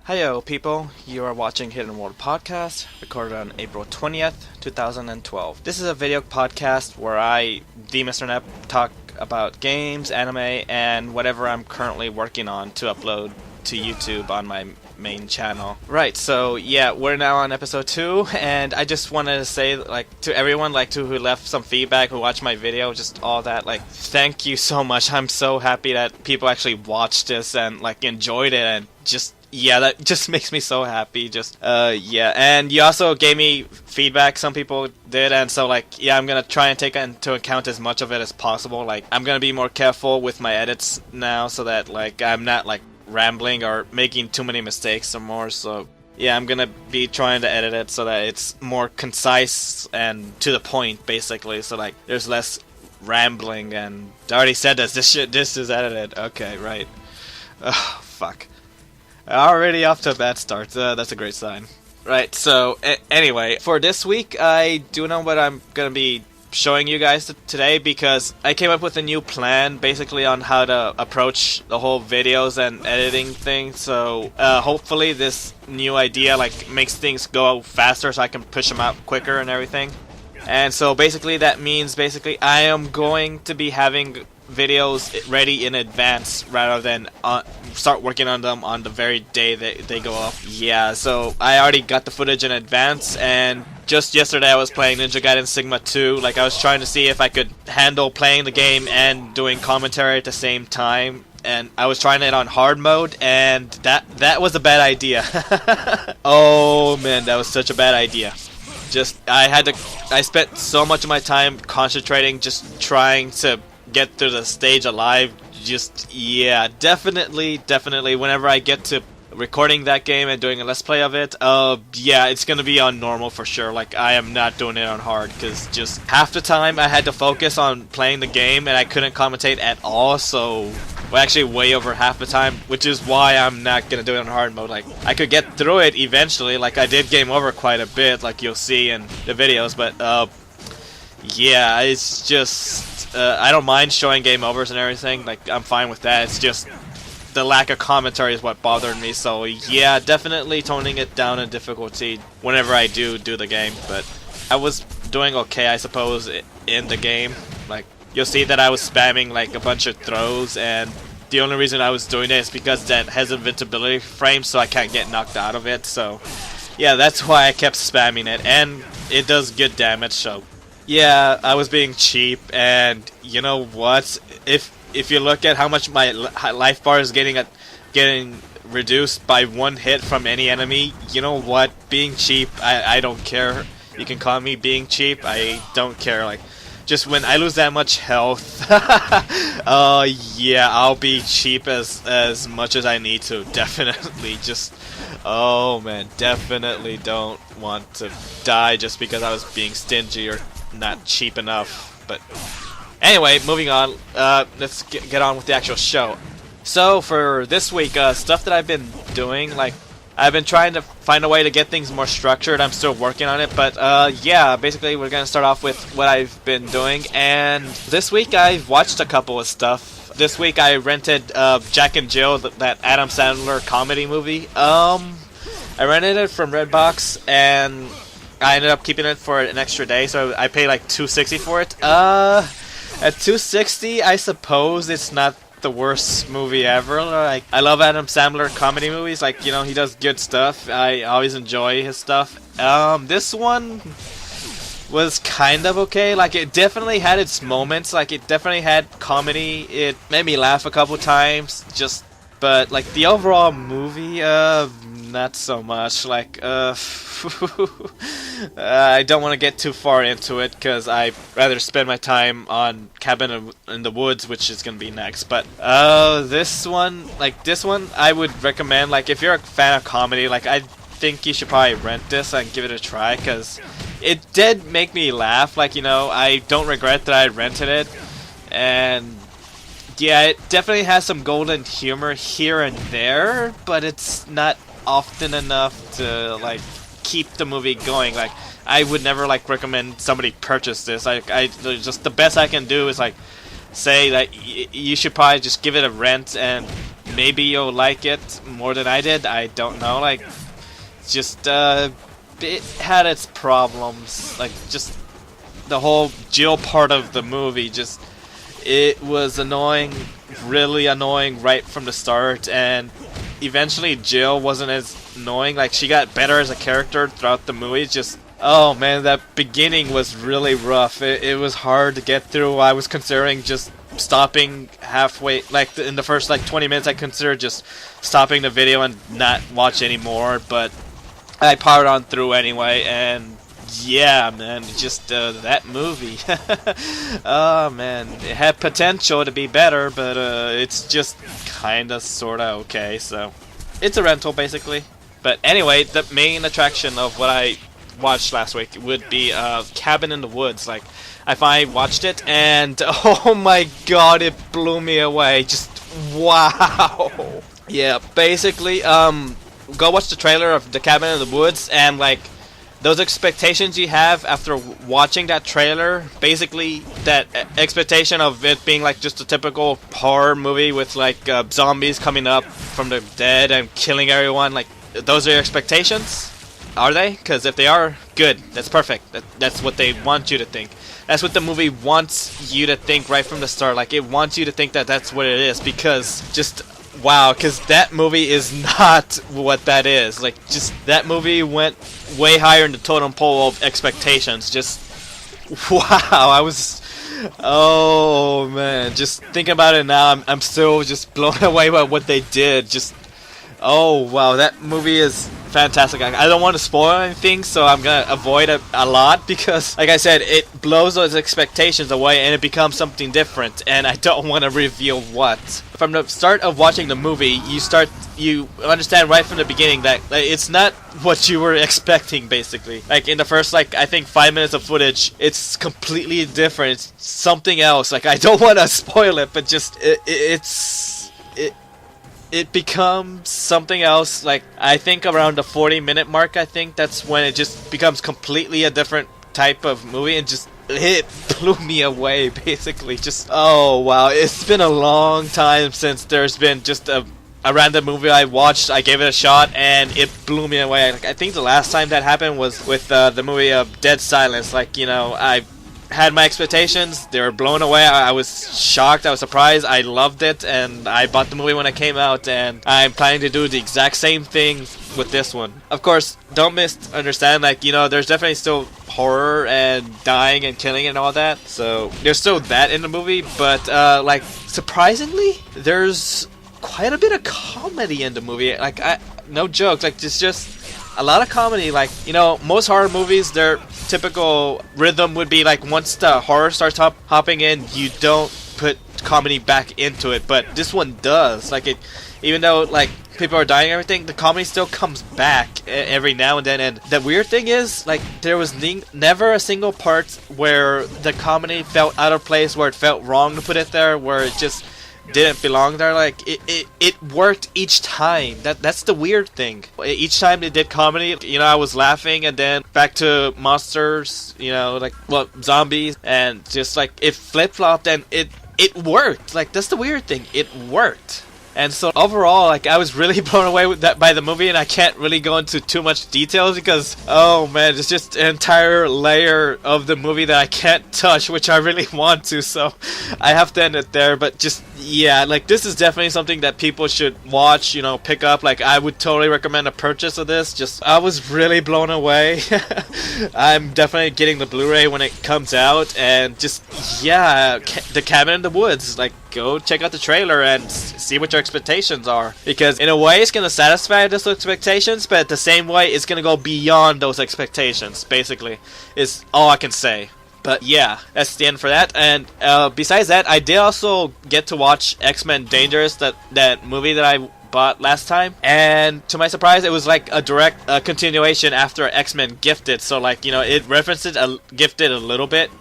Hiyo people, you are watching Hidden World Podcast, recorded on April 20th, 2012. This is a video podcast where I, the Mr. Nep, talk about games, anime, and whatever I'm currently working on to upload to YouTube on my main channel. Right, so yeah, we're now on episode 2, and I just wanted to say, to everyone, who left some feedback, who watched my video, just all that, thank you so much. I'm so happy that people actually watched this and, enjoyed it, and yeah, that just makes me so happy. Yeah. And you also gave me feedback, some people did, and so, yeah, I'm gonna try and take into account as much of it as possible. I'm gonna be more careful with my edits now so that, I'm not, rambling or making too many mistakes or more, so yeah, I'm gonna be trying to edit it so that it's more concise and to the point, basically, so, there's less rambling, and I already said this is edited. Okay, right. Ugh, fuck. Already off to a bad start. That's a great sign. Right, so, anyway, for this week, I do know what I'm gonna be showing you guys today, because I came up with a new plan, basically, on how to approach the whole videos and editing thing, so, hopefully this new idea, makes things go faster so I can push them out quicker and everything. And so, basically, that means, I am going to be having videos ready in advance rather than start working on them on the very day that they go up. Yeah, so I already got the footage in advance, and just yesterday I was playing Ninja Gaiden Sigma 2. I was trying to see if I could handle playing the game and doing commentary at the same time, and I was trying it on hard mode, and that was a bad idea. Oh man, that was such a bad idea. I spent so much of my time concentrating, just trying to get through the stage alive. Yeah, definitely, whenever I get to recording that game and doing a let's play of it, yeah, it's gonna be on normal for sure. I am not doing it on hard, because just half the time I had to focus on playing the game and I couldn't commentate at all, so, well, actually way over half the time, which is why I'm not gonna do it on hard mode. I could get through it eventually, I did game over quite a bit, you'll see in the videos, but, yeah, it's just, I don't mind showing game overs and everything, I'm fine with that. It's just the lack of commentary is what bothered me, so yeah, definitely toning it down in difficulty whenever I do the game, but I was doing okay, I suppose, in the game. You'll see that I was spamming, a bunch of throws, and the only reason I was doing it is because that has invincibility frame, so I can't get knocked out of it, so yeah, that's why I kept spamming it, and it does good damage, so yeah, I was being cheap, and you know what? If you look at how much my life bar is getting reduced by one hit from any enemy, you know what? Being cheap, I don't care. You can call me being cheap. I don't care. Just when I lose that much health, yeah, I'll be cheap as much as I need to. Definitely, oh man, definitely don't want to die just because I was being stingy or not cheap enough. But anyway, moving on, let's get on with the actual show. So for this week, stuff that I've been doing, I've been trying to find a way to get things more structured. I'm still working on it, but yeah, basically we're gonna start off with what I've been doing, and this week I've watched a couple of stuff. This week I rented Jack and Jill, that Adam Sandler comedy movie. I rented it from Redbox, and I ended up keeping it for an extra day, so I paid $260 for it. At $260, I suppose it's not the worst movie ever. I love Adam Sandler comedy movies. He does good stuff. I always enjoy his stuff. This one was kind of okay. It definitely had its moments. It definitely had comedy. It made me laugh a couple times. But the overall movie, not so much. I don't want to get too far into it, because I'd rather spend my time on Cabin in the Woods, which is going to be next. But this one, I would recommend, if you're a fan of comedy, I think you should probably rent this and give it a try, because it did make me laugh. I don't regret that I rented it, and yeah, it definitely has some golden humor here and there, but it's not often enough to keep the movie going. I would never recommend somebody purchase this. I just, the best I can do is say that you should probably just give it a rent and maybe you'll like it more than I did. I don't know. Like, just it had its problems. Like, just the whole Jill part of the movie, just it was annoying, really annoying right from the start, and eventually Jill wasn't as annoying. Like, she got better as a character throughout the movie. Just, oh man, that beginning was really rough. It was hard to get through. I was considering just stopping halfway, like in the first like 20 minutes I considered just stopping the video and not watch anymore, but I powered on through anyway, and yeah, man, just that movie. Oh man, it had potential to be better, but it's just kinda sorta okay, so it's a rental basically. But anyway, the main attraction of what I watched last week would be Cabin in the Woods. Like, I finally watched it, and oh my god, it blew me away. Just wow. Yeah, basically, go watch the trailer of the Cabin in the Woods, and like those expectations you have after watching that trailer, basically that expectation of it being like just a typical horror movie with like zombies coming up from the dead and killing everyone, like those are your expectations? Are they? Because if they are, good. That's perfect. That's what they want you to think. That's what the movie wants you to think right from the start. Like, it wants you to think that that's what it is, because just wow, because that movie is not what that is. Like, just that movie went way higher in the totem pole of expectations. Just wow, I was, oh man, just thinking about it now, I'm still just blown away by what they did. Just, oh wow, that movie is fantastic. I don't want to spoil anything, so I'm gonna avoid it a lot, because like I said, it blows those expectations away and it becomes something different, and I don't want to reveal what. From the start of watching the movie, you understand right from the beginning that it's not what you were expecting, basically. Like, in the first, like, I think 5 minutes of footage, it's completely different. It's something else. Like, I don't want to spoil it, but just it becomes something else. Like, I think around the 40-minute mark, I think that's when it just becomes completely a different type of movie, and just it blew me away, basically. Just, oh wow, it's been a long time since there's been just a random movie I watched, I gave it a shot, and it blew me away. Like, I think the last time that happened was with the movie Dead Silence. Like, you know, I had my expectations, they were blown away. I was shocked, I was surprised, I loved it, and I bought the movie when it came out, and I'm planning to do the exact same thing with this one. Of course, don't misunderstand, like, you know, there's definitely still horror and dying and killing and all that, so there's still that in the movie, but like, surprisingly, there's quite a bit of comedy in the movie. Like, no joke, like, it's just a lot of comedy. Like, you know, most horror movies, their typical rhythm would be like, once the horror starts hopping in, you don't put comedy back into it, but this one does. Like, it, even though like people are dying and everything, the comedy still comes back every now and then. And the weird thing is, like, there was never a single part where the comedy felt out of place, where it felt wrong to put it there, where it just didn't belong there. Like, it worked each time. That's the weird thing. Each time they did comedy, you know, I was laughing, and then back to monsters, you know, like, well, zombies, and just like it flip-flopped, and it worked. Like, that's the weird thing, it worked. And so overall, like, I was really blown away with that by the movie, and I can't really go into too much details because, oh man, it's just an entire layer of the movie that I can't touch, which I really want to, so I have to end it there. But just, yeah, like, this is definitely something that people should watch, you know, pick up. Like, I would totally recommend a purchase of this. Just, I was really blown away. I'm definitely getting the Blu-ray when it comes out, and just, yeah, the Cabin in the Woods, like, go check out the trailer and see what your expectations are, because in a way it's gonna satisfy those expectations, but at the same way it's gonna go beyond those expectations, basically, is all I can say. But yeah, that's the end for that. And besides that, I did also get to watch XMen Dangerous, that movie that I bought last time, and to my surprise, it was like a direct continuation after X-Men Gifted. So, like, you know, it references Gifted a little bit,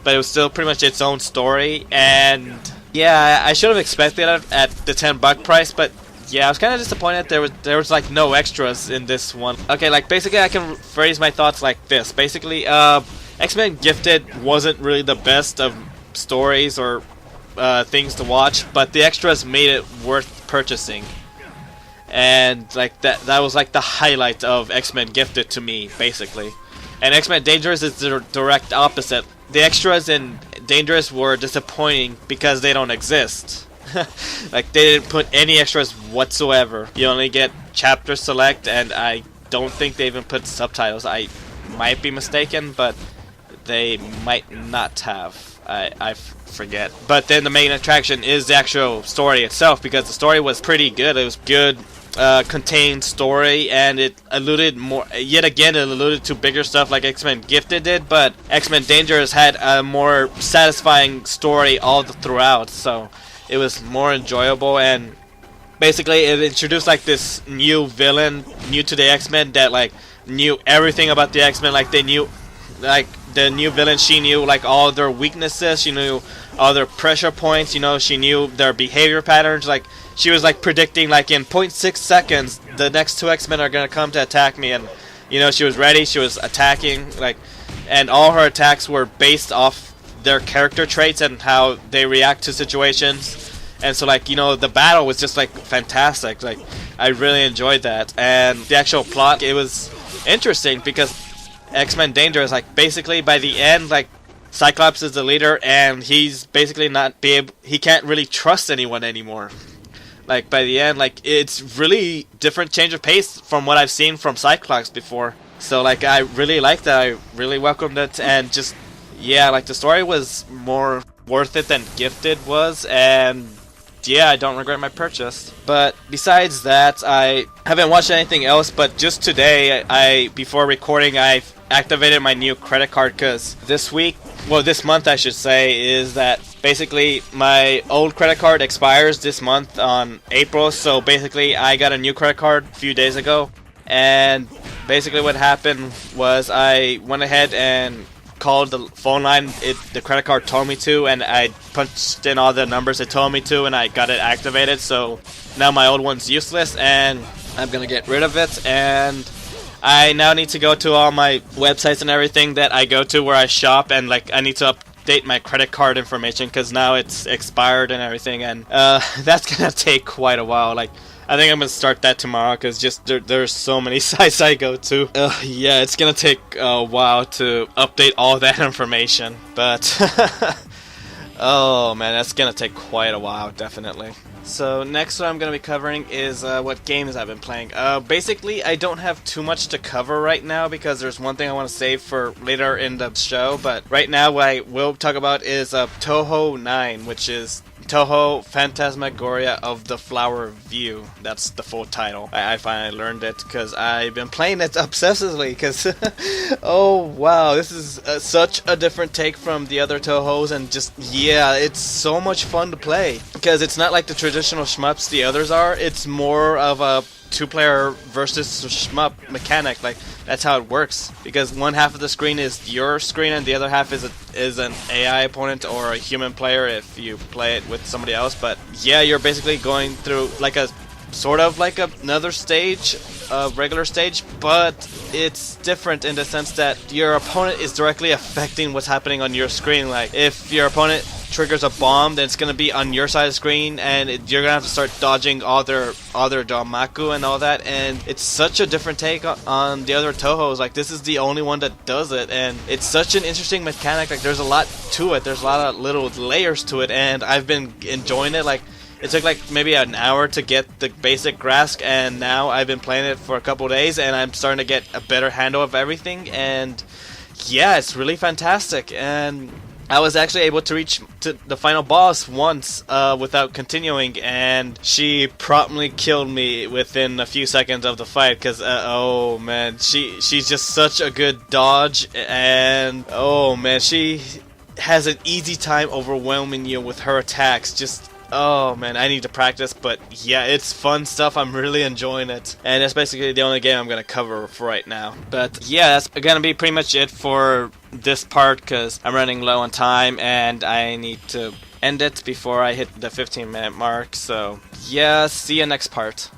but it was still pretty much its own story. And yeah, I should have expected it at the $10 price, but yeah, I was kind of disappointed there was like no extras in this one. Okay, like, basically I can phrase my thoughts like this. Basically, X-Men Gifted wasn't really the best of stories or things to watch, but the extras made it worth purchasing. And like that was like the highlight of X-Men Gifted to me, basically. And X-Men Dangerous is the direct opposite. The extras in Dangerous were disappointing because they don't exist. Like, they didn't put any extras whatsoever. You only get chapter select, and I don't think they even put subtitles. I might be mistaken, but they might not have. I forget. But then the main attraction is the actual story itself, because the story was pretty good. It was good, contained story, and it alluded more. Yet again, it alluded to bigger stuff like X-Men Gifted did, but X-Men Dangerous had a more satisfying story all throughout. So it was more enjoyable, and basically it introduced like this new villain, new to the X-Men, that like knew everything about the X-Men. Like, they knew, like, the new villain, she knew like all their weaknesses, she knew all their pressure points, you know, she knew their behavior patterns. Like, she was like predicting like in 0.6 seconds the next two X-Men are gonna come to attack me, and you know, she was ready, she was attacking, like, and all her attacks were based off their character traits and how they react to situations. And so, like, you know, the battle was just like fantastic. Like, I really enjoyed that. And the actual plot, it was interesting because X-Men Dangerous, like, basically by the end, like, Cyclops is the leader, and he's basically he can't really trust anyone anymore. Like, by the end, like, it's really different change of pace from what I've seen from Cyclops before. So, like, I really liked that. I really welcomed it, and just, yeah, like, the story was more worth it than Gifted was, and yeah, I don't regret my purchase. But besides that, I haven't watched anything else, but just today, before recording, I activated my new credit card, because this month I should say, is that basically my old credit card expires this month on April. So basically I got a new credit card a few days ago, and basically what happened was I went ahead and called the phone line the credit card told me to, and I punched in all the numbers it told me to, and I got it activated. So now my old one's useless, and I'm gonna get rid of it. And I now need to go to all my websites and everything that I go to where I shop, and like I need to update my credit card information because now it's expired and everything, and that's gonna take quite a while. Like, I think I'm gonna start that tomorrow, because just there's so many sites I go to. Yeah, it's gonna take a while to update all that information, but oh man, that's gonna take quite a while, definitely. So next, what I'm gonna be covering is what games I've been playing. Basically, I don't have too much to cover right now because there's one thing I want to save for later in the show. But right now, what I will talk about is Touhou 9, which is Touhou Phantasmagoria of the Flower View. That's the full title. I finally learned it because I've been playing it obsessively, because oh wow, this is such a different take from the other Touhous, and just, yeah, it's so much fun to play, because it's not like the traditional shmups the others are. It's more of a two-player versus shmup mechanic. Like, that's how it works, because one half of the screen is your screen and the other half is an AI opponent or a human player if you play it with somebody else. But yeah, you're basically going through like a sort of like another stage, a regular stage, but it's different in the sense that your opponent is directly affecting what's happening on your screen. Like, if your opponent triggers a bomb, then it's gonna be on your side of the screen, and you're gonna have to start dodging all their Damaku and all that. And it's such a different take on the other Touhous. Like, this is the only one that does it, and it's such an interesting mechanic. Like, there's a lot to it. There's a lot of little layers to it, and I've been enjoying it. Like, it took like maybe an hour to get the basic grasp, and now I've been playing it for a couple days, and I'm starting to get a better handle of everything. And yeah, it's really fantastic. And I was actually able to reach to the final boss once without continuing, and she promptly killed me within a few seconds of the fight, because oh man, she's just such a good dodge, and oh man, she has an easy time overwhelming you with her attacks. Just, oh man, I need to practice, but yeah, it's fun stuff. I'm really enjoying it, and that's basically the only game I'm gonna cover for right now. But yeah, that's gonna be pretty much it for this part, because I'm running low on time and I need to end it before I hit the 15-minute mark. So yeah, see you next part.